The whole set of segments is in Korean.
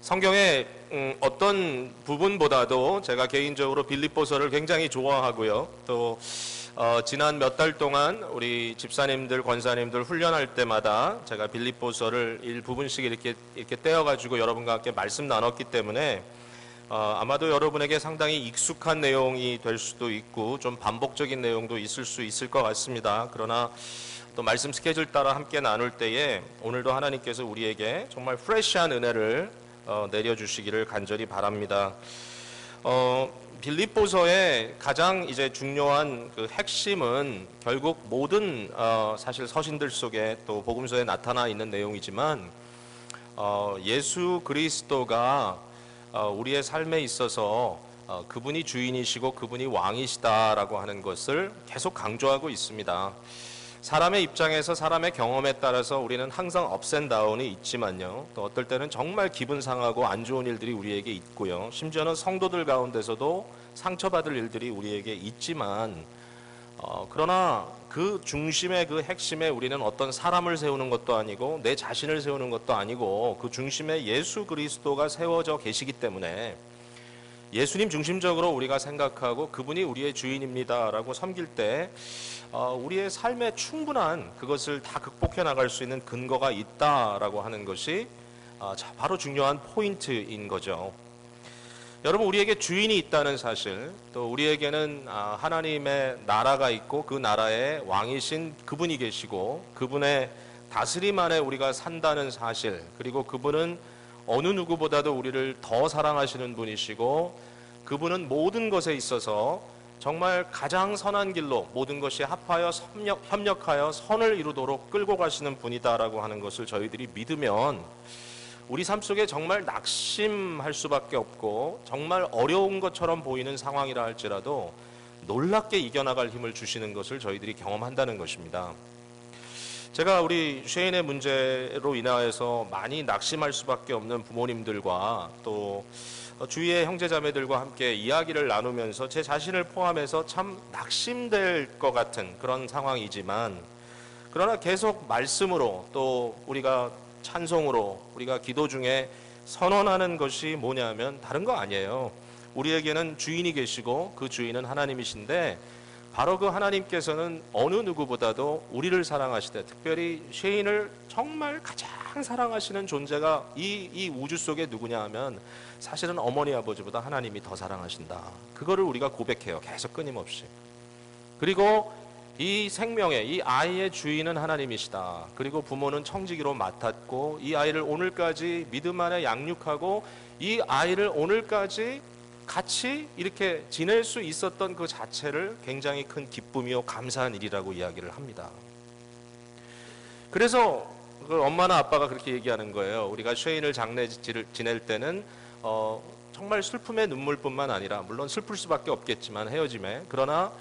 성경의 어떤 부분보다도 제가 개인적으로 빌립보서를 굉장히 좋아하고요. 또 지난 몇 달 동안 우리 집사님들, 권사님들 훈련할 때마다 제가 빌립보서를 일부분씩 이렇게 떼어가지고 여러분과 함께 말씀 나눴기 때문에 아마도 여러분에게 상당히 익숙한 내용이 될 수도 있고 좀 반복적인 내용도 있을 수 있을 것 같습니다. 그러나 또 말씀 스케줄 따라 함께 나눌 때에 오늘도 하나님께서 우리에게 정말 프레시한 은혜를 내려주시기를 간절히 바랍니다. 빌립보서의 가장 이제 중요한 그 핵심은 결국 모든 사실 서신들 속에 또 복음서에 나타나 있는 내용이지만 예수 그리스도가 우리의 삶에 있어서 그분이 주인이시고 그분이 왕이시다라고 하는 것을 계속 강조하고 있습니다. 사람의 입장에서 사람의 경험에 따라서 우리는 항상 업스 앤 다운이 있지만요. 또 어떨 때는 정말 기분 상하고 안 좋은 일들이 우리에게 있고요. 심지어는 성도들 가운데서도 상처받을 일들이 우리에게 있지만 그러나 그 중심의 그 핵심에 우리는 어떤 사람을 세우는 것도 아니고 내 자신을 세우는 것도 아니고 그 중심에 예수 그리스도가 세워져 계시기 때문에 예수님 중심적으로 우리가 생각하고 그분이 우리의 주인입니다라고 섬길 때 우리의 삶에 충분한 그것을 다 극복해 나갈 수 있는 근거가 있다라고 하는 것이 바로 중요한 포인트인 거죠. 여러분, 우리에게 주인이 있다는 사실, 또 우리에게는 하나님의 나라가 있고 그 나라의 왕이신 그분이 계시고 그분의 다스림 안에 우리가 산다는 사실, 그리고 그분은 어느 누구보다도 우리를 더 사랑하시는 분이시고 그분은 모든 것에 있어서 정말 가장 선한 길로 모든 것이 합하여 협력하여 선을 이루도록 끌고 가시는 분이다라고 하는 것을 저희들이 믿으면 우리 삶 속에 정말 낙심할 수밖에 없고 정말 어려운 것처럼 보이는 상황이라 할지라도 놀랍게 이겨나갈 힘을 주시는 것을 저희들이 경험한다는 것입니다. 제가 우리 쉐인의 문제로 인하여서 많이 낙심할 수밖에 없는 부모님들과 또 주위의 형제자매들과 함께 이야기를 나누면서 제 자신을 포함해서 참 낙심될 것 같은 그런 상황이지만, 그러나 계속 말씀으로 또 우리가 찬송으로 우리가 기도 중에 선언하는 것이 뭐냐면 다른 거 아니에요. 우리에게는 주인이 계시고 그 주인은 하나님이신데 바로 그 하나님께서는 어느 누구보다도 우리를 사랑하시되 특별히 쉐인을 정말 가장 사랑하시는 존재가 이 우주 속에 누구냐 하면 사실은 어머니 아버지보다 하나님이 더 사랑하신다. 그거를 우리가 고백해요. 계속 끊임없이. 그리고 이 생명의 이 아이의 주인은 하나님이시다. 그리고 부모는 청지기로 맡았고 이 아이를 오늘까지 믿음 안에 양육하고 이 아이를 오늘까지 같이 이렇게 지낼 수 있었던 그 자체를 굉장히 큰 기쁨이요 감사한 일이라고 이야기를 합니다. 그래서 그 엄마나 아빠가 그렇게 얘기하는 거예요. 우리가 쉐인을 장례 지낼 때는 정말 슬픔의 눈물뿐만 아니라 물론 슬플 수밖에 없겠지만 헤어짐에, 그러나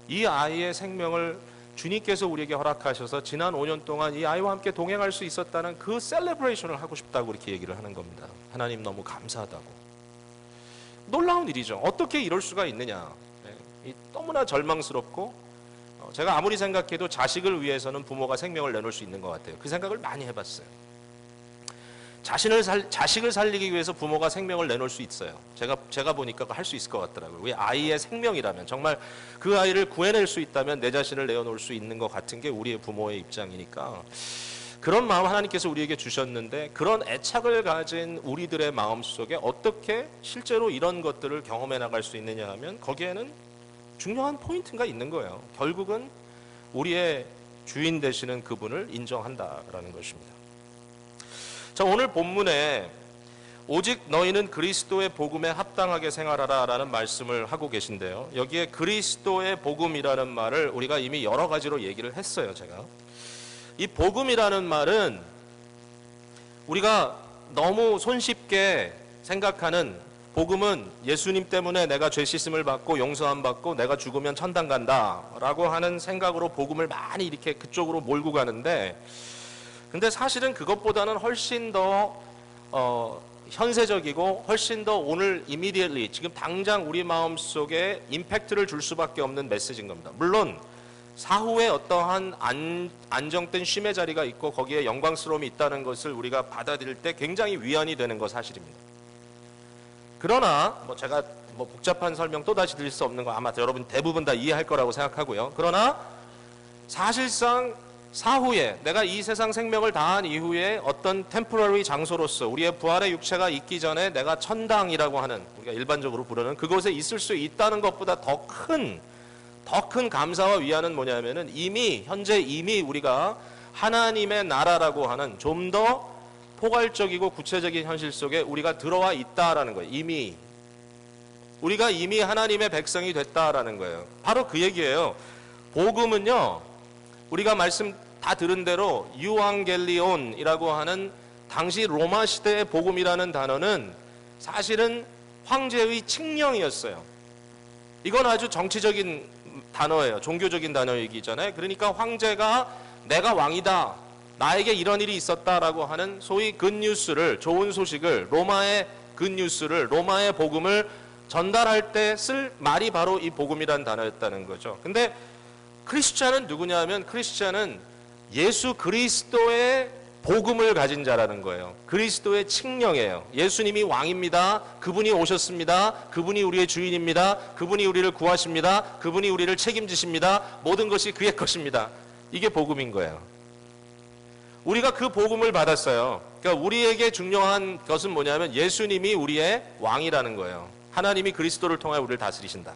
이 아이의 생명을 주님께서 우리에게 허락하셔서 지난 5년 동안 이 아이와 함께 동행할 수 있었다는 그 셀레브레이션을 하고 싶다고 이렇게 얘기를 하는 겁니다. 하나님 너무 감사하다고. 놀라운 일이죠. 어떻게 이럴 수가 있느냐. 너무나 절망스럽고 제가 아무리 생각해도 자식을 위해서는 부모가 생명을 내놓을 수 있는 것 같아요. 그 생각을 많이 해봤어요. 자식을 살리기 위해서 부모가 생명을 내놓을 수 있어요. 제가 보니까 할 수 있을 것 같더라고요. 왜 아이의 생명이라면, 정말 그 아이를 구해낼 수 있다면 내 자신을 내어놓을 수 있는 것 같은 게 우리의 부모의 입장이니까 그런 마음 하나님께서 우리에게 주셨는데 그런 애착을 가진 우리들의 마음 속에 어떻게 실제로 이런 것들을 경험해 나갈 수 있느냐 하면 거기에는 중요한 포인트가 있는 거예요. 결국은 우리의 주인 되시는 그분을 인정한다라는 것입니다. 자, 오늘 본문에 오직 너희는 그리스도의 복음에 합당하게 생활하라 라는 말씀을 하고 계신데요. 여기에 그리스도의 복음이라는 말을 우리가 이미 여러 가지로 얘기를 했어요. 제가 이 복음이라는 말은 우리가 너무 손쉽게 생각하는 복음은 예수님 때문에 내가 죄 씻음을 받고 용서함 받고 내가 죽으면 천당 간다 라고 하는 생각으로 복음을 많이 이렇게 그쪽으로 몰고 가는데, 근데 사실은 그것보다는 훨씬 더 현세적이고 훨씬 더 오늘 immediately 지금 당장 우리 마음속에 임팩트를 줄 수밖에 없는 메시지인 겁니다. 물론 사후에 어떠한 안정된 쉼의 자리가 있고 거기에 영광스러움이 있다는 것을 우리가 받아들일 때 굉장히 위안이 되는 것 사실입니다. 그러나 제가 복잡한 설명 또다시 드릴 수 없는 거 아마 여러분 대부분 다 이해할 거라고 생각하고요. 그러나 사실상 사후에 내가 이 세상 생명을 다한 이후에 어떤 템포러리 장소로서 우리의 부활의 육체가 있기 전에 내가 천당이라고 하는 우리가 일반적으로 부르는 그곳에 있을 수 있다는 것보다 더 큰 감사와 위안은 뭐냐면은 현재 이미 우리가 하나님의 나라라고 하는 좀 더 포괄적이고 구체적인 현실 속에 우리가 들어와 있다라는 거예요. 우리가 이미 하나님의 백성이 됐다라는 거예요. 바로 그 얘기예요. 복음은요, 우리가 말씀 다 들은 대로 유앙겔리온이라고 하는 당시 로마 시대의 복음이라는 단어는 사실은 황제의 칙령이었어요. 이건 아주 정치적인 단어예요. 종교적인 단어이기잖아요. 그러니까 황제가 내가 왕이다, 나에게 이런 일이 있었다라고 하는 소위 굿뉴스를, 좋은 소식을, 로마의 굿뉴스를, 로마의 복음을 전달할 때 쓸 말이 바로 이 복음이라는 단어였다는 거죠. 근데 크리스찬은 누구냐 하면 크리스찬은 예수 그리스도의 복음을 가진 자라는 거예요. 그리스도의 칙령이에요. 예수님이 왕입니다. 그분이 오셨습니다. 그분이 우리의 주인입니다. 그분이 우리를 구하십니다. 그분이 우리를 책임지십니다. 모든 것이 그의 것입니다. 이게 복음인 거예요. 우리가 그 복음을 받았어요. 그러니까 우리에게 중요한 것은 뭐냐면 예수님이 우리의 왕이라는 거예요. 하나님이 그리스도를 통해 우리를 다스리신다.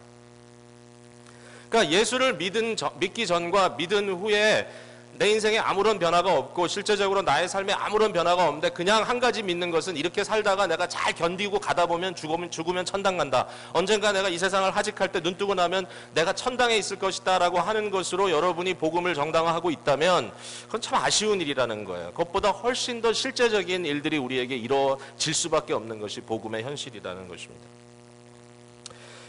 그러니까 예수를 믿기 전과 믿은 후에 내 인생에 아무런 변화가 없고 실제적으로 나의 삶에 아무런 변화가 없는데 그냥 한 가지 믿는 것은 이렇게 살다가 내가 잘 견디고 가다 보면 죽으면 천당 간다. 언젠가 내가 이 세상을 하직할 때 눈 뜨고 나면 내가 천당에 있을 것이다 라고 하는 것으로 여러분이 복음을 정당화하고 있다면 그건 참 아쉬운 일이라는 거예요. 그것보다 훨씬 더 실제적인 일들이 우리에게 이루어질 수밖에 없는 것이 복음의 현실이라는 것입니다.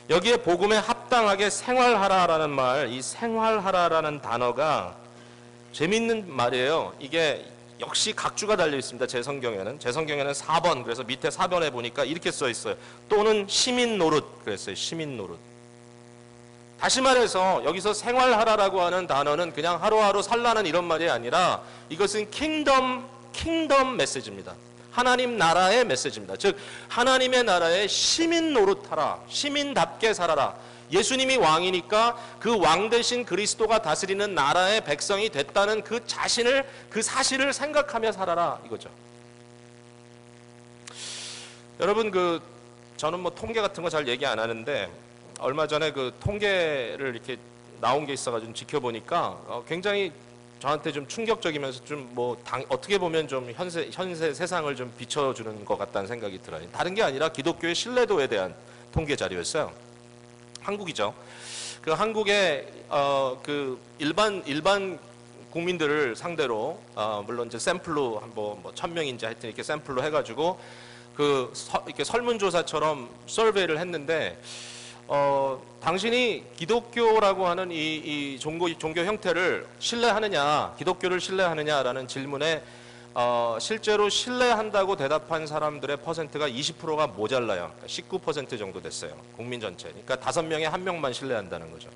여기에 복음에 합당하게 생활하라라는 말, 이 생활하라라는 단어가 재밌는 말이에요. 이게 역시 각주가 달려 있습니다. 제 성경에는 4번, 그래서 밑에 4번에 보니까 이렇게 써 있어요. 또는 시민 노릇 그랬어요. 시민 노릇. 다시 말해서 여기서 생활하라라고 하는 단어는 그냥 하루하루 살라는 이런 말이 아니라 이것은 킹덤 메시지입니다. 하나님 나라의 메시지입니다. 즉 하나님의 나라의 시민 노릇하라. 시민답게 살아라. 예수님이 왕이니까 그 왕 대신 그리스도가 다스리는 나라의 백성이 됐다는 그 사실을 생각하며 살아라 이거죠. 여러분 저는 통계 같은 거 잘 얘기 안 하는데 얼마 전에 그 통계를 이렇게 나온 게 있어가지고 지켜보니까 굉장히 저한테 좀 충격적이면서 좀 어떻게 보면 좀 현세 세상을 좀 비춰주는 것 같다는 생각이 들어요. 다른 게 아니라 기독교의 신뢰도에 대한 통계 자료였어요. 한국이죠. 그 한국의 그 일반 국민들을 상대로 물론 이제 샘플로 뭐 1000명인지 하여튼 이렇게 샘플로 해가지고 이렇게 설문조사처럼 서베이를 했는데 당신이 기독교라고 하는 이 종교 형태를 신뢰하느냐, 기독교를 신뢰하느냐라는 질문에 실제로 신뢰한다고 대답한 사람들의 퍼센트가 20%가 모자라요. 19% 정도 됐어요. 국민 전체. 그러니까 5명에 1명만 신뢰한다는 거죠.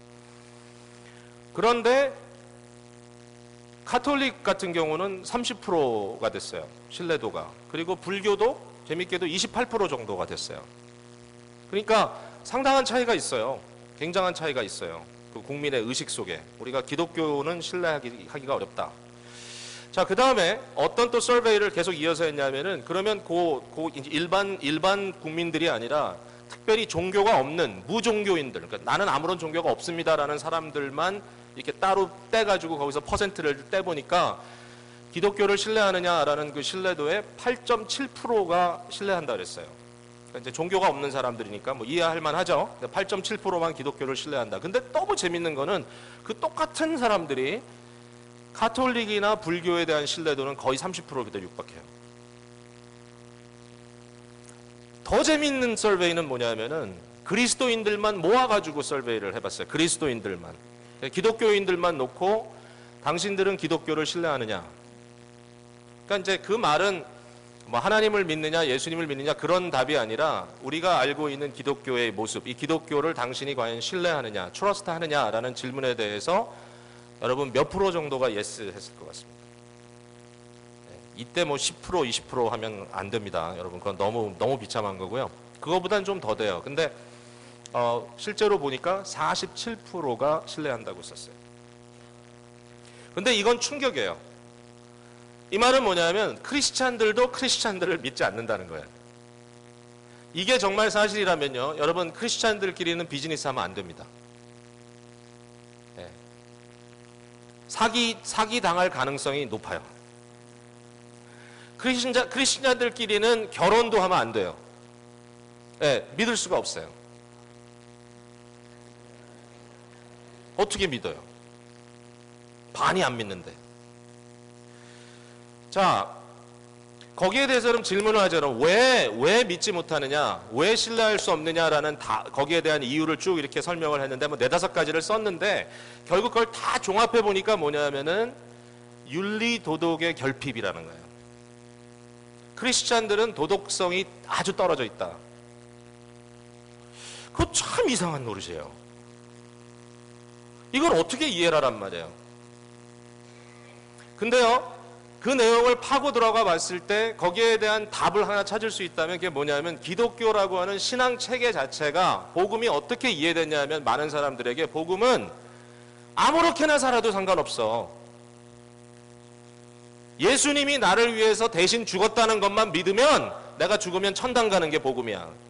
그런데 카톨릭 같은 경우는 30%가 됐어요. 신뢰도가. 그리고 불교도 재밌게도 28% 정도가 됐어요. 그러니까 상당한 차이가 있어요. 굉장한 차이가 있어요. 그 국민의 의식 속에. 우리가 기독교는 신뢰하기가 어렵다. 자, 그 다음에 어떤 또 서베이를 계속 이어서 했냐면은 그러면 일반 국민들이 아니라 특별히 종교가 없는 무종교인들, 그러니까 나는 아무런 종교가 없습니다라는 사람들만 이렇게 따로 떼가지고 거기서 퍼센트를 떼보니까 기독교를 신뢰하느냐라는 그 신뢰도의 8.7%가 신뢰한다 그랬어요. 그러니까 이제 종교가 없는 사람들이니까 이해할 만하죠. 8.7%만 기독교를 신뢰한다. 근데 너무 재밌는 거는 그 똑같은 사람들이 가톨릭이나 불교에 대한 신뢰도는 거의 30%에 육박해요. 더 재밌는 서베이는 뭐냐면은 그리스도인들만 모아가지고 서베이를 해봤어요. 그리스도인들만. 기독교인들만 놓고 당신들은 기독교를 신뢰하느냐. 그러니까 이제 그 말은 하나님을 믿느냐 예수님을 믿느냐 그런 답이 아니라 우리가 알고 있는 기독교의 모습, 이 기독교를 당신이 과연 신뢰하느냐, 트러스트 하느냐라는 질문에 대해서 여러분 몇 프로 정도가 예스 했을 것 같습니다. 이때 뭐 10%, 20% 하면 안 됩니다. 여러분 그건 너무 비참한 거고요. 그거보단 좀 더 돼요. 근데 실제로 보니까 47%가 신뢰한다고 썼어요. 근데 이건 충격이에요. 이 말은 뭐냐면 크리스찬들도 크리스찬들을 믿지 않는다는 거예요. 이게 정말 사실이라면요, 여러분 크리스찬들끼리는 비즈니스 하면 안 됩니다. 네. 사기 당할 가능성이 높아요. 크리스찬들끼리는 결혼도 하면 안 돼요. 네, 믿을 수가 없어요. 어떻게 믿어요? 반이 안 믿는데. 자, 거기에 대해서는 질문을 하죠. 왜 믿지 못하느냐? 왜 신뢰할 수 없느냐라는 거기에 대한 이유를 쭉 이렇게 설명을 했는데 뭐 4-5가지를 썼는데 결국 그걸 다 종합해 보니까 뭐냐면은 윤리 도덕의 결핍이라는 거예요. 크리스찬들은 도덕성이 아주 떨어져 있다. 그거 참 이상한 노릇이에요. 이걸 어떻게 이해를 하란 말이에요. 근데요, 그 내용을 파고 들어가 봤을 때 거기에 대한 답을 하나 찾을 수 있다면 그게 뭐냐면 기독교라고 하는 신앙 체계 자체가 복음이 어떻게 이해됐냐면 많은 사람들에게 복음은 아무렇게나 살아도 상관없어. 예수님이 나를 위해서 대신 죽었다는 것만 믿으면 내가 죽으면 천당 가는 게 복음이야.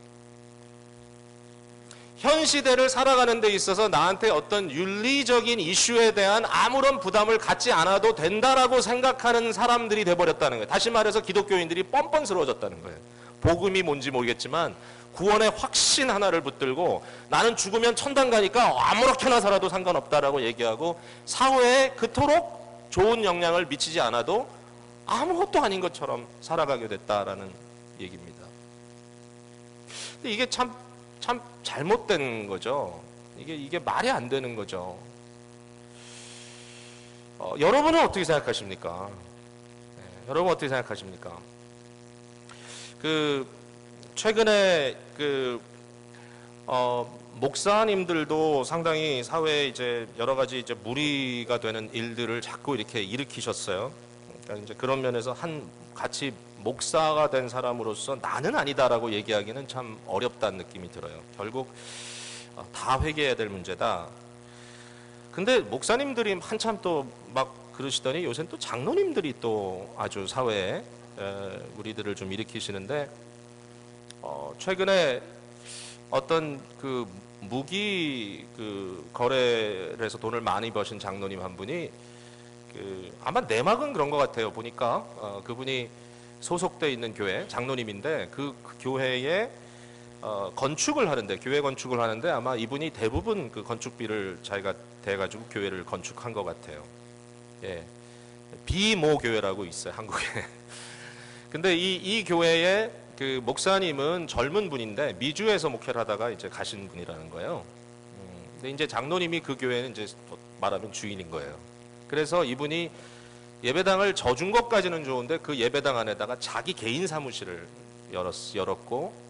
현 시대를 살아가는 데 있어서 나한테 어떤 윤리적인 이슈에 대한 아무런 부담을 갖지 않아도 된다라고 생각하는 사람들이 돼버렸다는 거예요. 다시 말해서 기독교인들이 뻔뻔스러워졌다는 거예요. 복음이 뭔지 모르겠지만 구원의 확신 하나를 붙들고 나는 죽으면 천당 가니까 아무렇게나 살아도 상관없다라고 얘기하고 사회에 그토록 좋은 영향을 미치지 않아도 아무것도 아닌 것처럼 살아가게 됐다라는 얘기입니다. 근데 이게 참 잘못된 거죠. 이게 말이 안 되는 거죠. 여러분은 어떻게 생각하십니까? 여러분 어떻게 생각하십니까? 최근에 목사님들도 상당히 사회에 이제 여러 가지 이제 무리가 되는 일들을 자꾸 이렇게 일으키셨어요. 그러니까 이제 그런 면에서 같이 목사가 된 사람으로서 나는 아니다라고 얘기하기는 참 어렵다는 느낌이 들어요. 결국 다 회개해야 될 문제다. 근데 목사님들이 한참 또 막 그러시더니 요새는 또 장로님들이 또 아주 사회에 무리들을 좀 일으키시는데 최근에 어떤 무기 거래를 해서 돈을 많이 버신 장로님 한 분이 아마 내막은 그런 것 같아요. 보니까 그분이 소속돼 있는 교회 장로님인데 그 교회에 건축을 하는데 교회 건축을 하는데 아마 이분이 대부분 그 건축비를 자기가 대가지고 교회를 건축한 것 같아요. 예, 비모 교회라고 있어요, 한국에. 근데 이 교회의 그 목사님은 젊은 분인데 미주에서 목회를 하다가 이제 가신 분이라는 거예요. 근데 이제 장로님이 그 교회는 이제 말하면 주인인 거예요. 그래서 이분이 예배당을 져준 것까지는 좋은데 그 예배당 안에다가 자기 개인 사무실을 열었고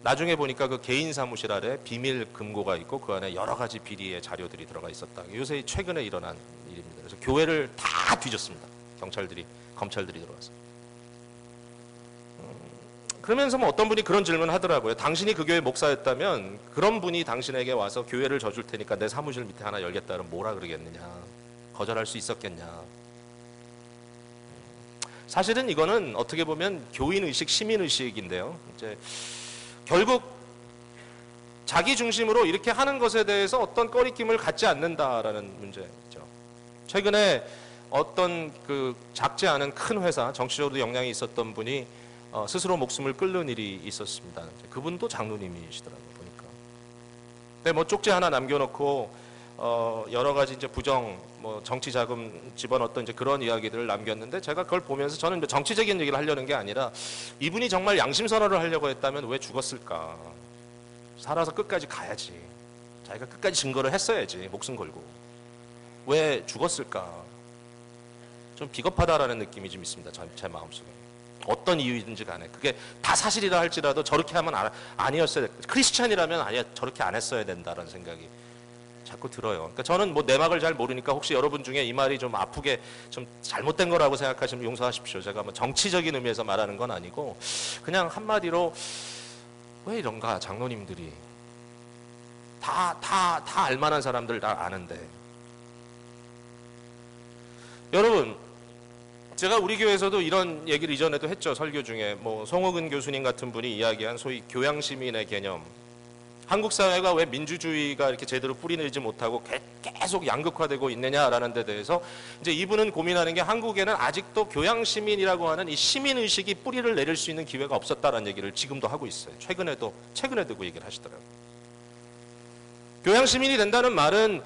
나중에 보니까 그 개인 사무실 아래 비밀 금고가 있고 그 안에 여러 가지 비리의 자료들이 들어가 있었다. 요새 최근에 일어난 일입니다. 그래서 교회를 다 뒤졌습니다. 검찰들이 들어와서. 그러면서 뭐 어떤 분이 그런 질문을 하더라고요. 당신이 그 교회 목사였다면 그런 분이 당신에게 와서 교회를 져줄 테니까 내 사무실 밑에 하나 열겠다 그러면 뭐라 그러겠느냐. 거절할 수 있었겠냐. 사실은 이거는 어떻게 보면 교인의식, 시민의식인데요. 이제 결국 자기 중심으로 이렇게 하는 것에 대해서 어떤 꺼리낌을 갖지 않는다라는 문제죠. 최근에 어떤 작지 않은 큰 회사, 정치적으로 영향이 있었던 분이 스스로 목숨을 끊는 일이 있었습니다. 그분도 장로님이시더라고요, 보니까. 근데 뭐 쪽지 하나 남겨놓고 여러 가지 이제 부정, 뭐 정치 자금 집어넣었던 이제 그런 이야기들을 남겼는데 제가 그걸 보면서 저는 정치적인 얘기를 하려는 게 아니라 이분이 정말 양심 선언을 하려고 했다면 왜 죽었을까? 살아서 끝까지 가야지. 자기가 끝까지 증거를 했어야지. 목숨 걸고. 왜 죽었을까? 좀 비겁하다라는 느낌이 좀 있습니다. 제 마음속에. 어떤 이유이든지 간에 그게 다 사실이라 할지라도 저렇게 하면 아니었어야 돼. 크리스찬이라면 아니야 저렇게 안 했어야 된다라는 생각이 자꾸 들어요. 그러니까 저는 뭐 내막을 잘 모르니까 혹시 여러분 중에 이 말이 좀 아프게 좀 잘못된 거라고 생각하시면 용서하십시오. 제가 뭐 정치적인 의미에서 말하는 건 아니고 그냥 한마디로 왜 이런가 장로님들이 다 알만한 사람들 다 아는데. 여러분, 제가 우리 교회에서도 이런 얘기를 이전에도 했죠. 설교 중에 뭐 송옥은 교수님 같은 분이 이야기한 소위 교양시민의 개념. 한국 사회가 왜 민주주의가 이렇게 제대로 뿌리내리지 못하고 계속 양극화되고 있느냐라는 데 대해서 이제 이분은 고민하는 게 한국에는 아직도 교양시민이라고 하는 이 시민의식이 뿌리를 내릴 수 있는 기회가 없었다라는 얘기를 지금도 하고 있어요. 최근에도 그 얘기를 하시더라고요. 교양시민이 된다는 말은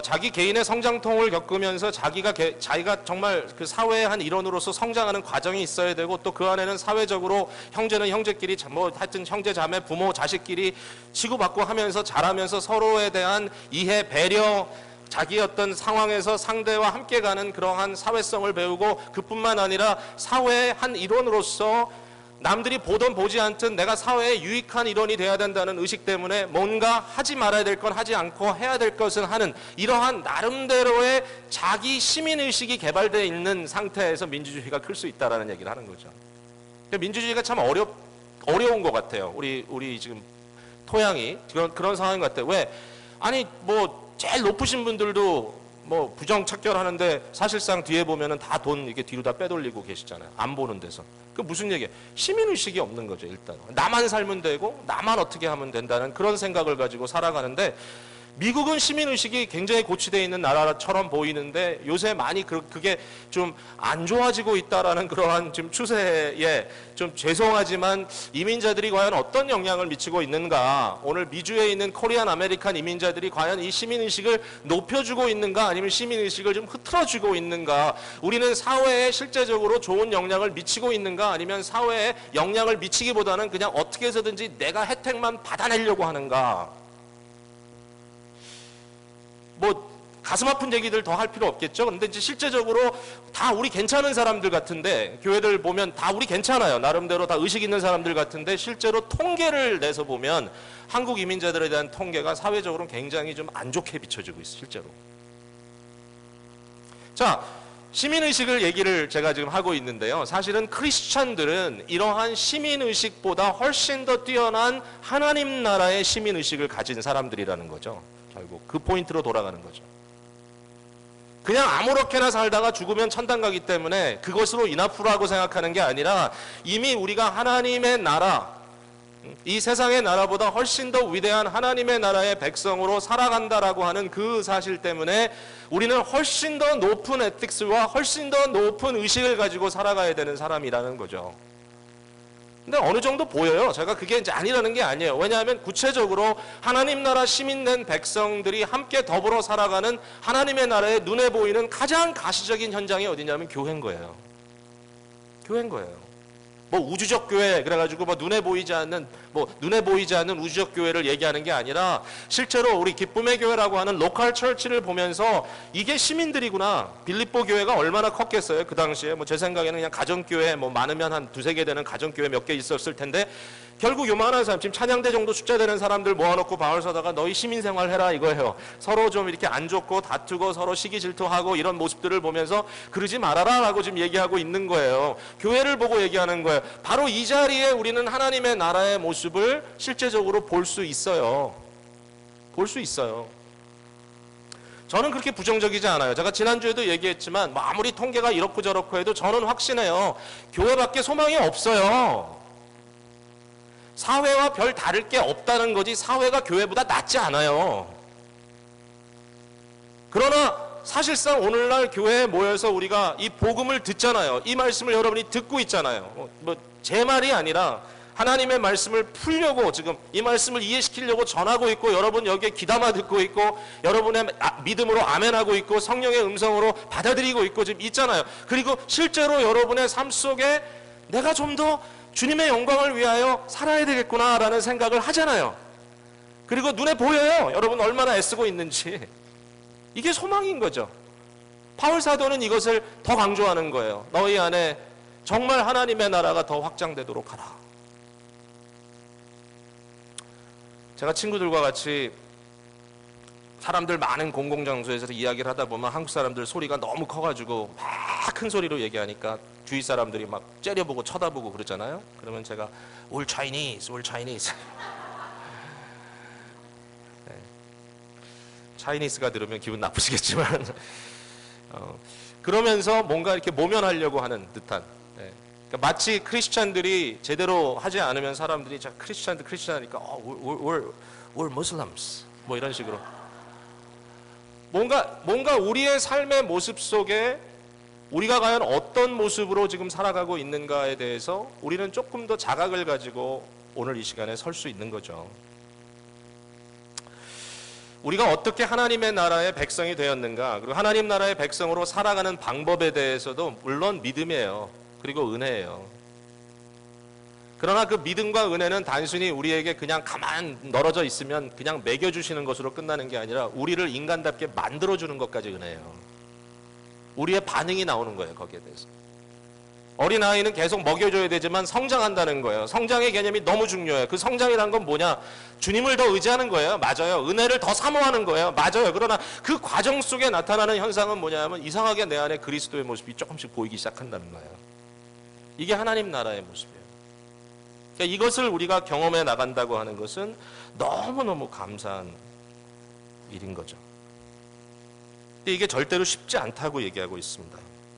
자기 개인의 성장통을 겪으면서 자기가 정말 그 사회의 한 일원으로서 성장하는 과정이 있어야 되고 또 그 안에는 사회적으로 형제는 형제끼리 뭐 하여튼 형제 자매 부모 자식끼리 치고받고 하면서 자라면서 서로에 대한 이해 배려 자기 어떤 상황에서 상대와 함께 가는 그러한 사회성을 배우고 그뿐만 아니라 사회의 한 일원으로서 남들이 보든 보지 않든 내가 사회에 유익한 일원이 돼야 된다는 의식 때문에 뭔가 하지 말아야 될 건 하지 않고 해야 될 것은 하는 이러한 나름대로의 자기 시민의식이 개발되어 있는 상태에서 민주주의가 클 수 있다는 얘기를 하는 거죠. 민주주의가 참 어려운 것 같아요. 우리 지금 토양이 그런 상황인 것 같아요. 왜? 아니 뭐 제일 높으신 분들도 뭐 부정착결하는데 사실상 뒤에 보면은 다 돈 이게 뒤로 다 빼돌리고 계시잖아요. 안 보는 데서. 그 무슨 얘기예요? 시민의식이 없는 거죠, 일단. 나만 살면 되고 나만 어떻게 하면 된다는 그런 생각을 가지고 살아가는데 미국은 시민의식이 굉장히 고취되어 있는 나라처럼 보이는데 요새 많이 그게 좀 안 좋아지고 있다라는 그러한 지금 추세에 좀 죄송하지만 이민자들이 과연 어떤 영향을 미치고 있는가, 오늘 미주에 있는 코리안 아메리칸 이민자들이 과연 이 시민의식을 높여주고 있는가 아니면 시민의식을 좀 흐트러주고 있는가, 우리는 사회에 실제적으로 좋은 영향을 미치고 있는가 아니면 사회에 영향을 미치기보다는 그냥 어떻게 해서든지 내가 혜택만 받아내려고 하는가. 뭐 가슴 아픈 얘기들 더 할 필요 없겠죠. 근데 이제 실제적으로 다 우리 괜찮은 사람들 같은데 교회들 보면 다 우리 괜찮아요. 나름대로 다 의식 있는 사람들 같은데 실제로 통계를 내서 보면 한국 이민자들에 대한 통계가 사회적으로 굉장히 좀 안 좋게 비춰지고 있어요. 실제로. 자, 시민의식을 얘기를 제가 지금 하고 있는데요. 사실은 크리스찬들은 이러한 시민의식보다 훨씬 더 뛰어난 하나님 나라의 시민의식을 가진 사람들이라는 거죠. 결국 그 포인트로 돌아가는 거죠. 그냥 아무렇게나 살다가 죽으면 천당 가기 때문에 그것으로 이나프라고 생각하는 게 아니라 이미 우리가 하나님의 나라, 이 세상의 나라보다 훨씬 더 위대한 하나님의 나라의 백성으로 살아간다라고 하는 그 사실 때문에 우리는 훨씬 더 높은 에틱스와 훨씬 더 높은 의식을 가지고 살아가야 되는 사람이라는 거죠. 근데 어느 정도 보여요. 제가 그게 이제 아니라는 게 아니에요. 왜냐하면 구체적으로 하나님 나라 시민된 백성들이 함께 더불어 살아가는 하나님의 나라에 눈에 보이는 가장 가시적인 현장이 어디냐면 교회인 거예요. 교회인 거예요. 뭐 우주적 교회 그래가지고 뭐 눈에 보이지 않는 우주적 교회를 얘기하는 게 아니라 실제로 우리 기쁨의 교회라고 하는 로컬 처치를 보면서 이게 시민들이구나. 빌립보 교회가 얼마나 컸겠어요 그 당시에. 뭐 제 생각에는 그냥 가정교회 뭐 많으면 한 두세 개 되는 가정교회 몇 개 있었을 텐데 결국 요만한 사람 지금 찬양대 정도 숫자 되는 사람들 모아놓고 방을 서다가 너희 시민생활 해라 이거예요. 서로 좀 이렇게 안 좋고 다투고 서로 시기 질투하고 이런 모습들을 보면서 그러지 말아라 라고 지금 얘기하고 있는 거예요. 교회를 보고 얘기하는 거예요. 바로 이 자리에 우리는 하나님의 나라의 모습을 실제적으로 볼 수 있어요. 볼 수 있어요. 저는 그렇게 부정적이지 않아요. 제가 지난주에도 얘기했지만 뭐 아무리 통계가 이렇고 저렇고 해도 저는 확신해요. 교회밖에 소망이 없어요. 사회와 별 다를 게 없다는 거지 사회가 교회보다 낫지 않아요. 그러나 사실상 오늘날 교회에 모여서 우리가 이 복음을 듣잖아요. 이 말씀을 여러분이 듣고 있잖아요. 뭐 제 말이 아니라 하나님의 말씀을 풀려고 지금 이 말씀을 이해시키려고 전하고 있고 여러분 여기에 귀담아 듣고 있고 여러분의 믿음으로 아멘하고 있고 성령의 음성으로 받아들이고 있고 지금 있잖아요. 그리고 실제로 여러분의 삶 속에 내가 좀 더 주님의 영광을 위하여 살아야 되겠구나라는 생각을 하잖아요. 그리고 눈에 보여요. 여러분 얼마나 애쓰고 있는지. 이게 소망인 거죠. 바울 사도는 이것을 더 강조하는 거예요. 너희 안에 정말 하나님의 나라가 더 확장되도록 하라. 제가 친구들과 같이 사람들 많은 공공장소에서 이야기를 하다 보면 한국 사람들 소리가 너무 커가지고 막 큰 소리로 얘기하니까 주위 사람들이 막 째려보고 쳐다보고 그러잖아요. 그러면 제가 All Chinese, All Chinese. 네. 차이니스가 들으면 기분 나쁘시겠지만 그러면서 뭔가 이렇게 모면하려고 하는 듯한, 네. 그러니까 마치 크리스찬들이 제대로 하지 않으면 사람들이 자 크리스찬하니까 we're Muslims 뭐 이런 식으로 뭔가 우리의 삶의 모습 속에 우리가 과연 어떤 모습으로 지금 살아가고 있는가에 대해서 우리는 조금 더 자각을 가지고 오늘 이 시간에 설 수 있는 거죠. 우리가 어떻게 하나님의 나라의 백성이 되었는가, 그리고 하나님 나라의 백성으로 살아가는 방법에 대해서도 물론 믿음이에요. 그리고 은혜예요. 그러나 그 믿음과 은혜는 단순히 우리에게 그냥 가만 널어져 있으면 그냥 먹여주시는 것으로 끝나는 게 아니라 우리를 인간답게 만들어주는 것까지 은혜예요. 우리의 반응이 나오는 거예요. 거기에 대해서. 어린아이는 계속 먹여줘야 되지만 성장한다는 거예요. 성장의 개념이 너무 중요해요. 그 성장이란 건 뭐냐? 주님을 더 의지하는 거예요. 맞아요. 은혜를 더 사모하는 거예요. 맞아요. 그러나 그 과정 속에 나타나는 현상은 뭐냐면 이상하게 내 안에 그리스도의 모습이 조금씩 보이기 시작한다는 거예요. 이게 하나님 나라의 모습이에요. 그러니까 이것을 우리가 경험해 나간다고 하는 것은 너무너무 감사한 일인 거죠. 근데 이게 절대로 쉽지 않다고 얘기하고 있습니다.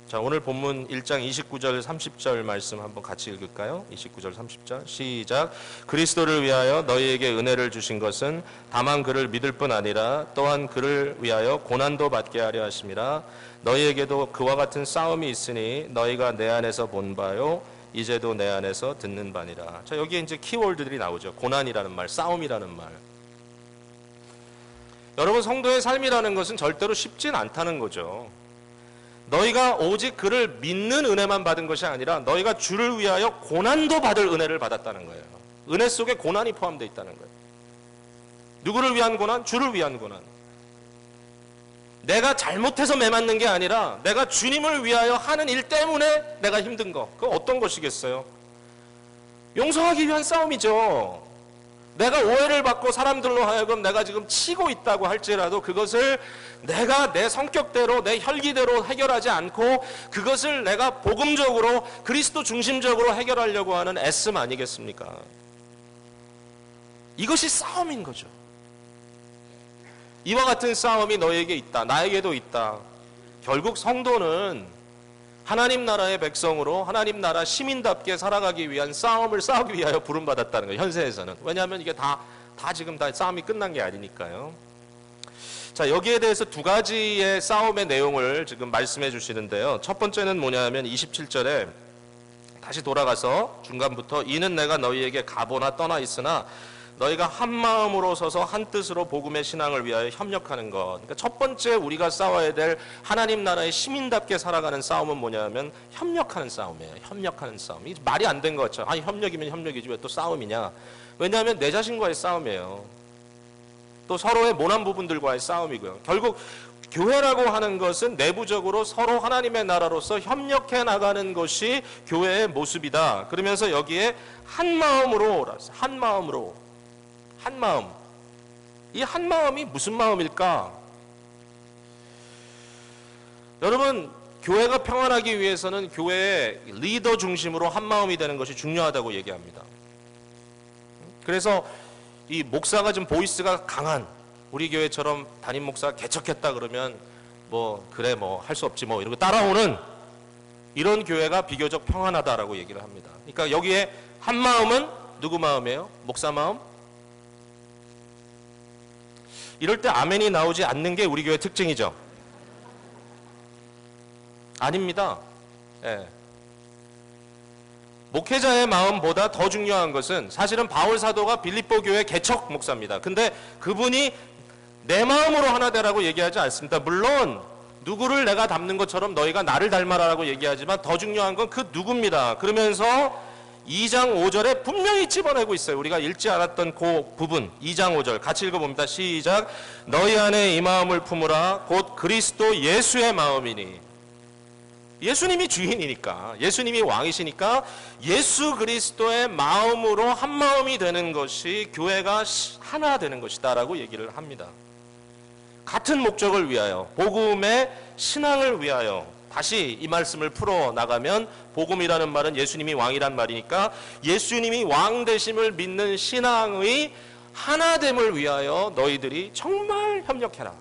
자, 오늘 본문 1장 29절 30절 말씀 한번 같이 읽을까요? 29절 30절 시작. 그리스도를 위하여 너희에게 은혜를 주신 것은 다만 그를 믿을 뿐 아니라 또한 그를 위하여 고난도 받게 하려 하심이라. 너희에게도 그와 같은 싸움이 있으니 너희가 내 안에서 본 바요 이제도 내 안에서 듣는 바니라. 자, 여기에 이제 키워드들이 나오죠. 고난이라는 말, 싸움이라는 말. 여러분, 성도의 삶이라는 것은 절대로 쉽진 않다는 거죠. 너희가 오직 그를 믿는 은혜만 받은 것이 아니라 너희가 주를 위하여 고난도 받을 은혜를 받았다는 거예요. 은혜 속에 고난이 포함되어 있다는 거예요. 누구를 위한 고난? 주를 위한 고난. 내가 잘못해서 매맞는 게 아니라 내가 주님을 위하여 하는 일 때문에 내가 힘든 거. 그건 어떤 것이겠어요? 용서하기 위한 싸움이죠. 내가 오해를 받고 사람들로 하여금 내가 지금 치고 있다고 할지라도 그것을 내가 내 성격대로 내 혈기대로 해결하지 않고 그것을 내가 복음적으로 그리스도 중심적으로 해결하려고 하는 애씀 아니겠습니까? 이것이 싸움인 거죠. 이와 같은 싸움이 너에게 있다. 나에게도 있다. 결국 성도는 하나님 나라의 백성으로 하나님 나라 시민답게 살아가기 위한 싸움을 싸우기 위하여 부름받았다는 거예요. 현세에서는. 왜냐하면 이게 다 지금 다 싸움이 끝난 게 아니니까요. 자, 여기에 대해서 두 가지의 싸움의 내용을 지금 말씀해 주시는데요. 첫 번째는 뭐냐면 27절에 다시 돌아가서 중간부터 이는 내가 너희에게 가보나 떠나 있으나 너희가 한 마음으로 서서 한 뜻으로 복음의 신앙을 위하여 협력하는 것. 그러니까 첫 번째 우리가 싸워야 될 하나님 나라의 시민답게 살아가는 싸움은 뭐냐면 협력하는 싸움이에요. 협력하는 싸움. 이게 말이 안 된 것 같죠. 아니, 협력이면 협력이지 왜 또 싸움이냐. 왜냐하면 내 자신과의 싸움이에요. 또 서로의 모난 부분들과의 싸움이고요. 결국 교회라고 하는 것은 내부적으로 서로 하나님의 나라로서 협력해 나가는 것이 교회의 모습이다. 그러면서 여기에 한 마음으로 한 마음. 이 한 마음이 무슨 마음일까? 여러분, 교회가 평안하기 위해서는 교회의 리더 중심으로 한 마음이 되는 것이 중요하다고 얘기합니다. 그래서 이 목사가 좀 보이스가 강한 우리 교회처럼 담임 목사 개척했다 그러면 뭐 그래 뭐 할 수 없지 뭐 이러고 따라오는 이런 교회가 비교적 평안하다라고 얘기를 합니다. 그러니까 여기에 한 마음은 누구 마음이에요? 목사 마음? 이럴 때 아멘이 나오지 않는 게 우리 교회 특징이죠. 아닙니다. 예. 목회자의 마음보다 더 중요한 것은 사실은 바울 사도가 빌립보 교회 개척 목사입니다. 근데 그분이 내 마음으로 하나 되라고 얘기하지 않습니다. 물론 누구를 내가 닮는 것처럼 너희가 나를 닮아라라고 얘기하지만 더 중요한 건 그 누구입니다. 그러면서 2장 5절에 분명히 집어내고 있어요. 우리가 읽지 않았던 그 부분 2장 5절 같이 읽어봅니다. 시작. 너희 안에 이 마음을 품으라 곧 그리스도 예수의 마음이니. 예수님이 주인이니까 예수님이 왕이시니까 예수 그리스도의 마음으로 한 마음이 되는 것이 교회가 하나 되는 것이다 라고 얘기를 합니다. 같은 목적을 위하여, 복음의 신앙을 위하여. 다시 이 말씀을 풀어 나가면 복음이라는 말은 예수님이 왕이란 말이니까 예수님이 왕 되심을 믿는 신앙의 하나됨을 위하여 너희들이 정말 협력해라.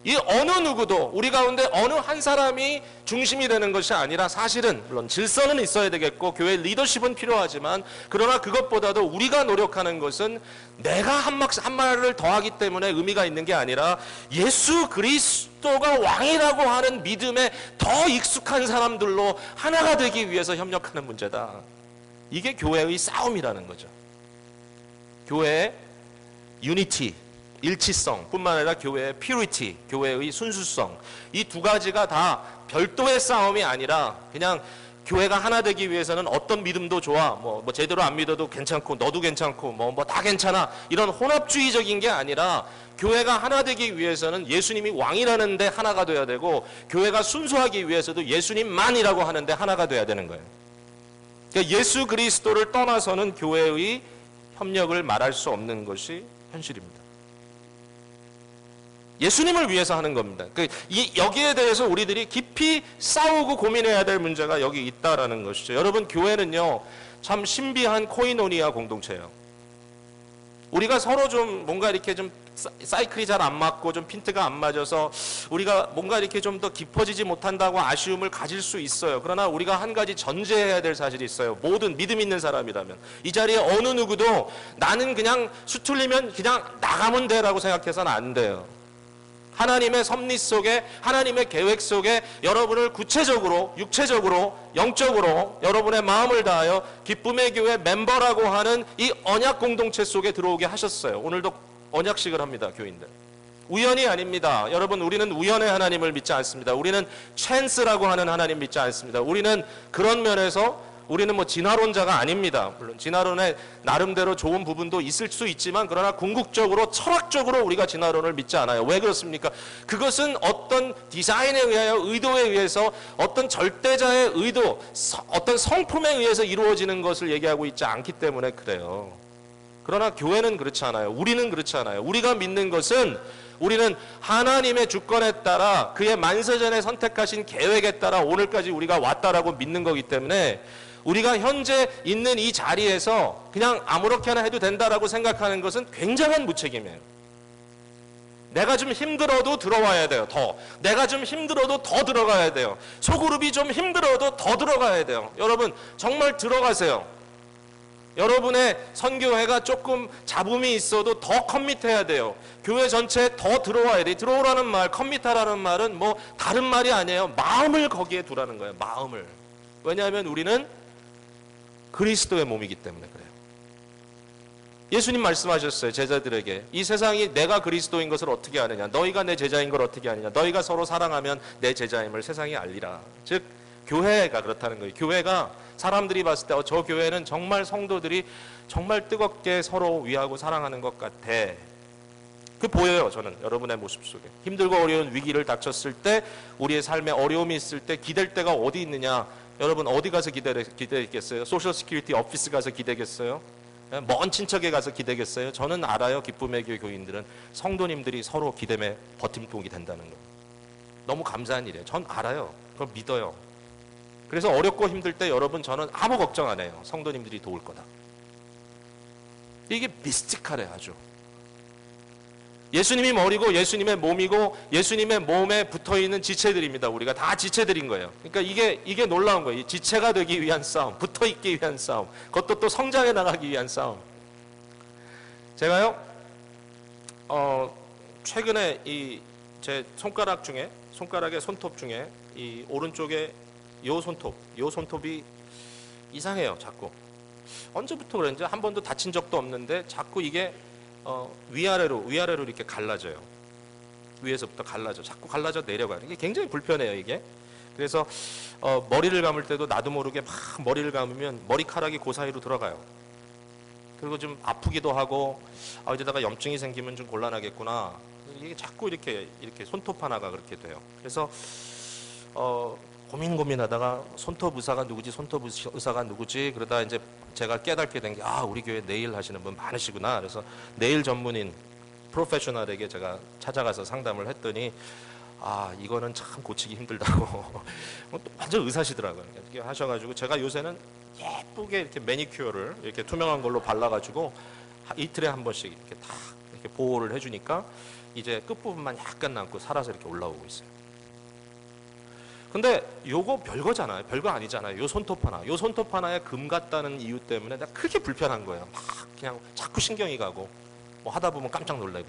이 어느 누구도 우리 가운데 어느 한 사람이 중심이 되는 것이 아니라, 사실은 물론 질서는 있어야 되겠고 교회 리더십은 필요하지만, 그러나 그것보다도 우리가 노력하는 것은 내가 한 말을 더하기 때문에 의미가 있는 게 아니라 예수 그리스도가 왕이라고 하는 믿음에 더 익숙한 사람들로 하나가 되기 위해서 협력하는 문제다. 이게 교회의 싸움이라는 거죠. 교회의 유니티, 일치성 뿐만 아니라 교회의 퓨리티, 교회의 순수성, 이 두 가지가 다 별도의 싸움이 아니라 그냥 교회가 하나 되기 위해서는 어떤 믿음도 좋아, 뭐 제대로 안 믿어도 괜찮고 너도 괜찮고 뭐 다 괜찮아, 이런 혼합주의적인 게 아니라 교회가 하나 되기 위해서는 예수님이 왕이라는데 하나가 돼야 되고, 교회가 순수하기 위해서도 예수님만이라고 하는데 하나가 돼야 되는 거예요. 그러니까 예수 그리스도를 떠나서는 교회의 협력을 말할 수 없는 것이 현실입니다. 예수님을 위해서 하는 겁니다. 여기에 대해서 우리들이 깊이 싸우고 고민해야 될 문제가 여기 있다라는 것이죠. 여러분, 교회는요, 참 신비한 코이노니아 공동체예요. 우리가 서로 좀 뭔가 이렇게 좀 사이클이 잘 안 맞고 좀 핀트가 안 맞아서 우리가 뭔가 이렇게 좀 더 깊어지지 못한다고 아쉬움을 가질 수 있어요. 그러나 우리가 한 가지 전제해야 될 사실이 있어요. 모든 믿음 있는 사람이라면 이 자리에 어느 누구도 나는 그냥 수틀리면 그냥 나가면 돼라고 생각해서는 안 돼요. 하나님의 섭리 속에, 하나님의 계획 속에 여러분을 구체적으로, 육체적으로, 영적으로 여러분의 마음을 다하여 기쁨의 교회 멤버라고 하는 이 언약 공동체 속에 들어오게 하셨어요. 오늘도 언약식을 합니다, 교인들. 우연이 아닙니다. 여러분, 우리는 우연의 하나님을 믿지 않습니다. 우리는 찬스라고 하는 하나님 믿지 않습니다. 우리는 그런 면에서 우리는 뭐 진화론자가 아닙니다. 물론 진화론의 나름대로 좋은 부분도 있을 수 있지만, 그러나 궁극적으로 철학적으로 우리가 진화론을 믿지 않아요. 왜 그렇습니까? 그것은 어떤 디자인에 의하여, 의도에 의해서, 어떤 절대자의 의도, 어떤 성품에 의해서 이루어지는 것을 얘기하고 있지 않기 때문에 그래요. 그러나 교회는 그렇지 않아요. 우리는 그렇지 않아요. 우리가 믿는 것은, 우리는 하나님의 주권에 따라 그의 만세전에 선택하신 계획에 따라 오늘까지 우리가 왔다라고 믿는 거기 때문에, 우리가 현재 있는 이 자리에서 그냥 아무렇게나 해도 된다라고 생각하는 것은 굉장한 무책임이에요. 내가 좀 힘들어도 들어와야 돼요. 내가 좀 힘들어도 더 들어가야 돼요. 소그룹이 좀 힘들어도 더 들어가야 돼요. 여러분, 정말 들어가세요. 여러분의 선교회가 조금 잡음이 있어도 더 커밋해야 돼요. 교회 전체에 더 들어와야 돼요. 들어오라는 말, 커밋하라는 말은 뭐 다른 말이 아니에요. 마음을 거기에 두라는 거예요. 마음을. 왜냐하면 우리는 그리스도의 몸이기 때문에 그래요. 예수님 말씀하셨어요. 제자들에게. 이 세상이 내가 그리스도인 것을 어떻게 아느냐. 너희가 내 제자인 걸 어떻게 아느냐. 너희가 서로 사랑하면 내 제자임을 세상이 알리라. 즉 교회가 그렇다는 거예요. 교회가 사람들이 봤을 때 저 교회는 정말 성도들이 정말 뜨겁게 서로 위하고 사랑하는 것 같아. 그 보여요. 저는 여러분의 모습 속에. 힘들고 어려운 위기를 닥쳤을 때, 우리의 삶에 어려움이 있을 때 기댈 데가 어디 있느냐. 여러분, 어디 가서 기대겠어요? 소셜 시큐리티 오피스 가서 기대겠어요? 먼 친척에 가서 기대겠어요? 저는 알아요. 기쁨의 교회 교인들은 성도님들이 서로 기대에 버팀목이 된다는 거. 너무 감사한 일이에요. 전 알아요. 그걸 믿어요. 그래서 어렵고 힘들 때 여러분, 저는 아무 걱정 안 해요. 성도님들이 도울 거다. 이게 미스티컬해 아주. 예수님이 머리고 예수님의 몸이고 예수님의 몸에 붙어있는 지체들입니다. 우리가 다 지체들인 거예요. 그러니까 이게 놀라운 거예요. 지체가 되기 위한 싸움, 붙어있기 위한 싸움, 그것도 또 성장해 나가기 위한 싸움. 제가요, 최근에 이 제 손가락의 손톱 중에 이 오른쪽에 요 손톱이 이상해요. 자꾸. 언제부터 그랬는지 한 번도 다친 적도 없는데 자꾸 이게 위아래로 이렇게 갈라져요. 위에서부터 갈라져. 자꾸 갈라져 내려가요. 이게 굉장히 불편해요, 이게. 그래서 머리를 감을 때도 나도 모르게 막 머리를 감으면 머리카락이 그 사이로 들어가요. 그리고 좀 아프기도 하고, 이제다가 염증이 생기면 좀 곤란하겠구나. 이게 자꾸 이렇게 손톱 하나가 그렇게 돼요. 그래서 고민하다가 손톱 의사가 누구지? 그러다 이제 제가 깨닫게 된 게, 우리 교회 네일 하시는 분 많으시구나. 그래서 네일 전문인 프로페셔널에게 제가 찾아가서 상담을 했더니 이거는 참 고치기 힘들다고 완전 의사시더라고요. 이렇게 하셔가지고 제가 요새는 예쁘게 이렇게 매니큐어를 이렇게 투명한 걸로 발라가지고 이틀에 한 번씩 이렇게 다 이렇게 보호를 해주니까 이제 끝부분만 약간 남고 살아서 이렇게 올라오고 있어요. 근데 요거 별거잖아요. 별거 아니잖아요. 요 손톱 하나. 요 손톱 하나에 금 같다는 이유 때문에 내가 크게 불편한 거예요. 막 그냥 자꾸 신경이 가고 뭐 하다 보면 깜짝 놀래고.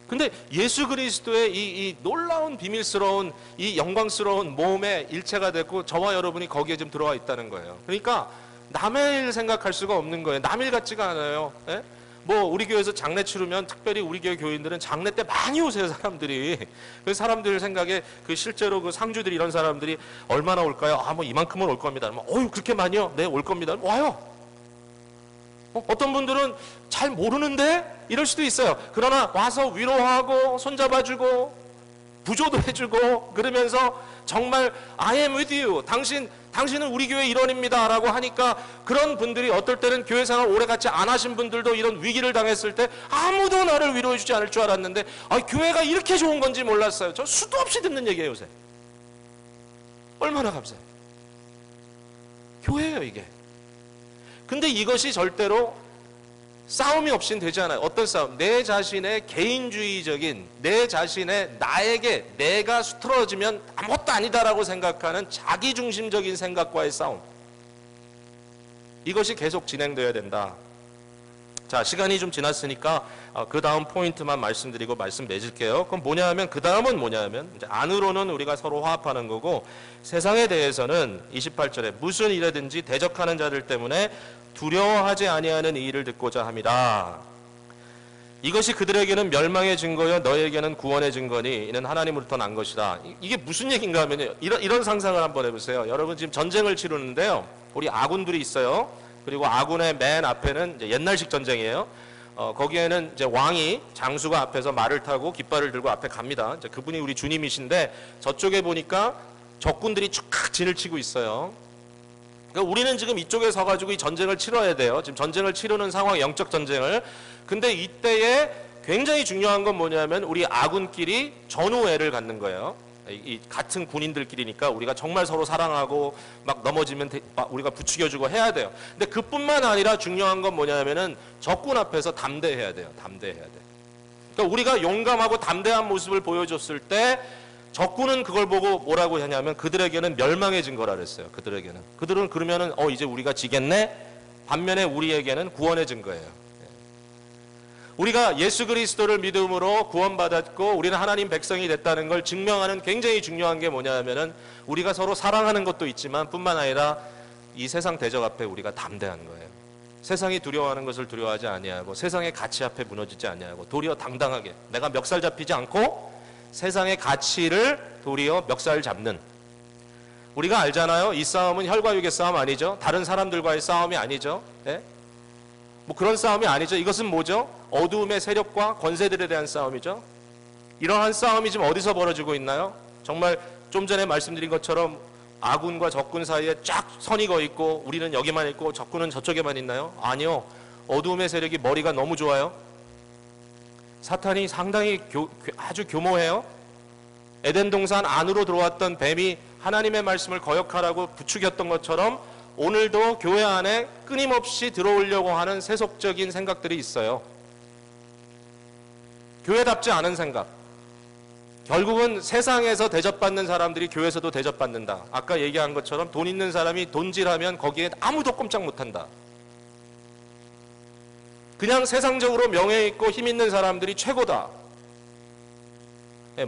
근데 예수 그리스도의 이 놀라운 비밀스러운 이 영광스러운 몸의 일체가 됐고 저와 여러분이 거기에 좀 들어와 있다는 거예요. 그러니까 남의 일 생각할 수가 없는 거예요. 남일 같지가 않아요. 예? 뭐 우리 교회에서 장례 치르면 특별히 우리 교회 교인들은 장례 때 많이 오세요, 사람들이. 그 사람들 생각에 그 실제로 그 상주들 이런 사람들이 얼마나 올까요? 뭐 이만큼은 올 겁니다. 어유 그렇게 많이요? 네, 올 겁니다. 와요. 어떤 분들은 잘 모르는데 이럴 수도 있어요. 그러나 와서 위로하고 손잡아주고 부조도 해주고 그러면서 정말 I am with you. 당신은 우리 교회 일원입니다 라고 하니까 그런 분들이 어떨 때는 교회 생활 오래같이 안 하신 분들도 이런 위기를 당했을 때 아무도 나를 위로해 주지 않을 줄 알았는데 교회가 이렇게 좋은 건지 몰랐어요. 저 수도 없이 듣는 얘기예요, 요새. 얼마나 감사해요. 교회예요, 이게. 근데 이것이 절대로 싸움이 없인 되지 않아요. 어떤 싸움? 내 자신의 개인주의적인 내 자신의 나에게 내가 수틀어지면 아무것도 아니다라고 생각하는 자기중심적인 생각과의 싸움. 이것이 계속 진행되어야 된다. 자, 시간이 좀 지났으니까 그 다음 포인트만 말씀드리고 말씀 맺을게요. 그럼 뭐냐면 그 다음은 뭐냐면 이제 안으로는 우리가 서로 화합하는 거고 세상에 대해서는 28절에 무슨 일이든지 대적하는 자들 때문에 두려워하지 아니하는 이 일을 듣고자 합니다. 이것이 그들에게는 멸망의 증거여 너에게는 구원의 증거니 이는 하나님으로부터 난 것이다. 이게 무슨 얘기인가 하면 이런 상상을 한번 해보세요. 여러분 지금 전쟁을 치르는데요. 우리 아군들이 있어요. 그리고 아군의 맨 앞에는 이제 옛날식 전쟁이에요. 거기에는 이제 왕이 장수가 앞에서 말을 타고 깃발을 들고 앞에 갑니다. 이제 그분이 우리 주님이신데 저쪽에 보니까 적군들이 쭉 진을 치고 있어요. 그러니까 우리는 지금 이쪽에 서가지고 이 전쟁을 치러야 돼요. 지금 전쟁을 치르는 상황, 영적 전쟁을. 근데 이때에 굉장히 중요한 건 뭐냐면 우리 아군끼리 전우애를 갖는 거예요. 이 같은 군인들끼리니까 우리가 정말 서로 사랑하고 막 넘어지면 우리가 부추겨주고 해야 돼요. 근데 그뿐만 아니라 중요한 건 뭐냐면은 적군 앞에서 담대해야 돼요. 담대해야 돼. 그러니까 우리가 용감하고 담대한 모습을 보여줬을 때 적군은 그걸 보고 뭐라고 하냐면 그들에게는 멸망의 증거라 그랬어요. 그들은 그러면은 이제 우리가 지겠네. 반면에 우리에게는 구원의 증거예요. 우리가 예수 그리스도를 믿음으로 구원받았고 우리는 하나님 백성이 됐다는 걸 증명하는 굉장히 중요한 게 뭐냐면은 우리가 서로 사랑하는 것도 있지만 뿐만 아니라 이 세상 대적 앞에 우리가 담대한 거예요. 세상이 두려워하는 것을 두려워하지 아니하고 세상의 가치 앞에 무너지지 아니하고 도리어 당당하게 내가 멱살 잡히지 않고 세상의 가치를 도리어 멱살 잡는. 우리가 알잖아요. 이 싸움은 혈과 육의 싸움 아니죠. 다른 사람들과의 싸움이 아니죠. 네? 뭐 그런 싸움이 아니죠. 이것은 뭐죠? 어두움의 세력과 권세들에 대한 싸움이죠. 이러한 싸움이 지금 어디서 벌어지고 있나요? 정말 좀 전에 말씀드린 것처럼 아군과 적군 사이에 쫙 선이 거 있고 우리는 여기만 있고 적군은 저쪽에만 있나요? 아니요. 어두움의 세력이 머리가 너무 좋아요. 사탄이 상당히 아주 교모해요. 에덴 동산 안으로 들어왔던 뱀이 하나님의 말씀을 거역하라고 부추겼던 것처럼 오늘도 교회 안에 끊임없이 들어오려고 하는 세속적인 생각들이 있어요. 교회답지 않은 생각. 결국은 세상에서 대접받는 사람들이 교회에서도 대접받는다. 아까 얘기한 것처럼 돈 있는 사람이 돈질하면 거기에 아무도 꼼짝 못한다. 그냥 세상적으로 명예 있고 힘 있는 사람들이 최고다.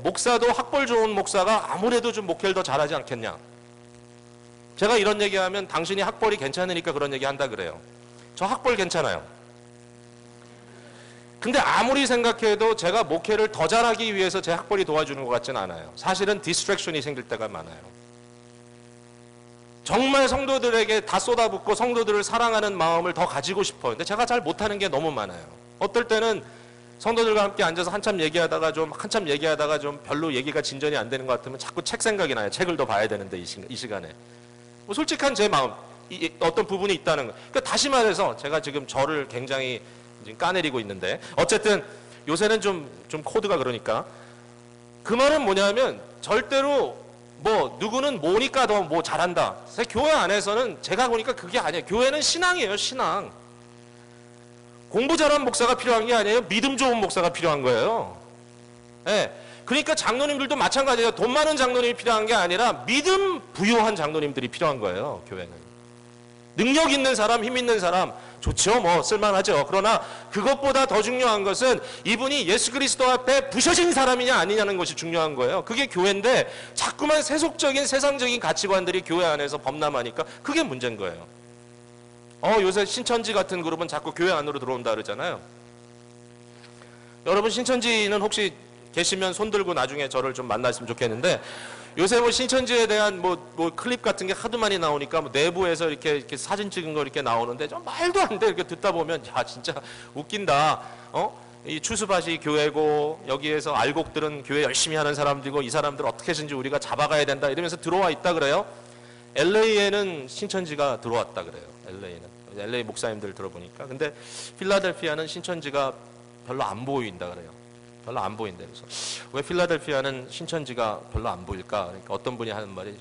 목사도 학벌 좋은 목사가 아무래도 좀 목회를 더 잘하지 않겠냐. 제가 이런 얘기하면 당신이 학벌이 괜찮으니까 그런 얘기한다 그래요. 저 학벌 괜찮아요. 근데 아무리 생각해도 제가 목회를 더 잘하기 위해서 제 학벌이 도와주는 것 같지는 않아요. 사실은 디스트랙션이 생길 때가 많아요. 정말 성도들에게 다 쏟아붓고 성도들을 사랑하는 마음을 더 가지고 싶어요. 근데 제가 잘 못하는 게 너무 많아요. 어떨 때는 성도들과 함께 앉아서 한참 얘기하다가 좀 별로 얘기가 진전이 안 되는 것 같으면 자꾸 책 생각이 나요. 책을 더 봐야 되는데 이 시간에. 뭐 솔직한 제 마음, 어떤 부분이 있다는 거. 그러니까 다시 말해서 제가 지금 저를 굉장히 지금 까내리고 있는데 어쨌든 요새는 좀 코드가 그러니까 그 말은 뭐냐면 절대로 뭐 누구는 뭐니까 더 뭐 잘한다. 교회 안에서는 제가 보니까 그게 아니에요. 교회는 신앙이에요, 신앙. 공부 잘한 목사가 필요한 게 아니에요. 믿음 좋은 목사가 필요한 거예요. 예. 그러니까 장로님들도 마찬가지예요. 돈 많은 장로님이 필요한 게 아니라 믿음 부유한 장로님들이 필요한 거예요, 교회는. 능력 있는 사람, 힘 있는 사람 좋죠. 뭐 쓸만하죠. 그러나 그것보다 더 중요한 것은 이분이 예수 그리스도 앞에 부셔진 사람이냐 아니냐는 것이 중요한 거예요. 그게 교회인데 자꾸만 세속적인 세상적인 가치관들이 교회 안에서 범람하니까 그게 문제인 거예요. 요새 신천지 같은 그룹은 자꾸 교회 안으로 들어온다 그러잖아요. 여러분 신천지는 혹시 계시면 손 들고 나중에 저를 좀 만났으면 좋겠는데 요새 뭐 신천지에 대한 뭐 클립 같은 게 하도 많이 나오니까 뭐 내부에서 이렇게 사진 찍은 거 이렇게 나오는데 좀 말도 안 돼. 이렇게 듣다 보면 야 진짜 웃긴다. 이 추수밭이 교회고 여기에서 알곡들은 교회 열심히 하는 사람들이고 이 사람들 어떻게 해서든지 우리가 잡아가야 된다 이러면서 들어와 있다 그래요. LA에는 신천지가 들어왔다 그래요. LA 목사님들 들어보니까. 근데 필라델피아는 신천지가 별로 안 보인다 그래요. 별로 안 보인다. 그래서 왜 필라델피아는 신천지가 별로 안 보일까? 그러니까 어떤 분이 하는 말이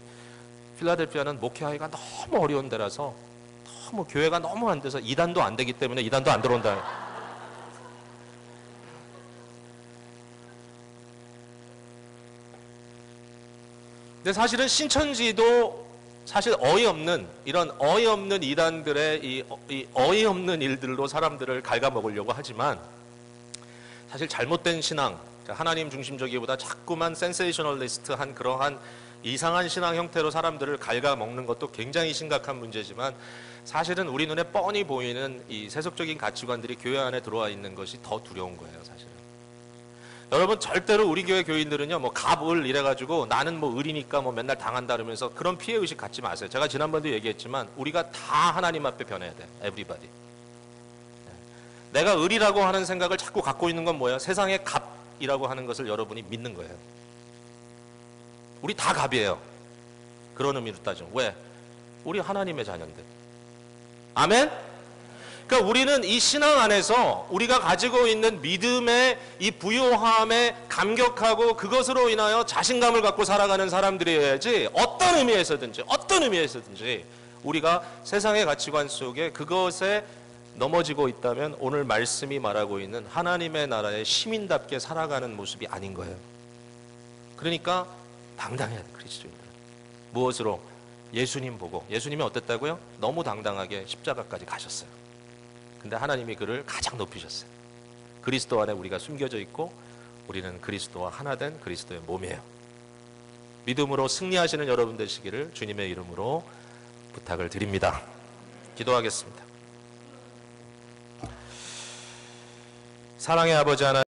필라델피아는 목회하기가 너무 어려운 데라서 너무 교회가 너무 안 돼서 이단도 안 되기 때문에 이단도 안 들어온다. 근데 사실은 신천지도 사실 어이없는 이런 어이없는 이단들의 이 어이없는 일들로 사람들을 갉아먹으려고 하지만 사실 잘못된 신앙, 하나님 중심적이보다 자꾸만 센세이셔널리스트한 그러한 이상한 신앙 형태로 사람들을 갉아먹는 것도 굉장히 심각한 문제지만 사실은 우리 눈에 뻔히 보이는 이 세속적인 가치관들이 교회 안에 들어와 있는 것이 더 두려운 거예요, 사실은. 여러분 절대로 우리 교회 교인들은요, 뭐 갑을 이래가지고 나는 뭐 을이니까 뭐 맨날 당한다 그러면서 그런 피해 의식 갖지 마세요. 제가 지난번도 얘기했지만 우리가 다 하나님 앞에 변해야 돼, everybody. 내가 을이라고 하는 생각을 자꾸 갖고 있는 건 뭐예요? 세상의 갑이라고 하는 것을 여러분이 믿는 거예요. 우리 다 갑이에요. 그런 의미로 따져. 왜? 우리 하나님의 자녀인데. 아멘? 그러니까 우리는 이 신앙 안에서 우리가 가지고 있는 믿음의 이 부요함에 감격하고 그것으로 인하여 자신감을 갖고 살아가는 사람들이어야지 어떤 의미에서든지 우리가 세상의 가치관 속에 그것에 넘어지고 있다면 오늘 말씀이 말하고 있는 하나님의 나라의 시민답게 살아가는 모습이 아닌 거예요. 그러니까 당당해야 돼, 그리스도인들. 무엇으로? 예수님 보고. 예수님이 어땠다고요? 너무 당당하게 십자가까지 가셨어요. 근데 하나님이 그를 가장 높이셨어요. 그리스도 안에 우리가 숨겨져 있고 우리는 그리스도와 하나 된 그리스도의 몸이에요. 믿음으로 승리하시는 여러분 되시기를 주님의 이름으로 부탁을 드립니다. 기도하겠습니다. 사랑의 아버지 하나님,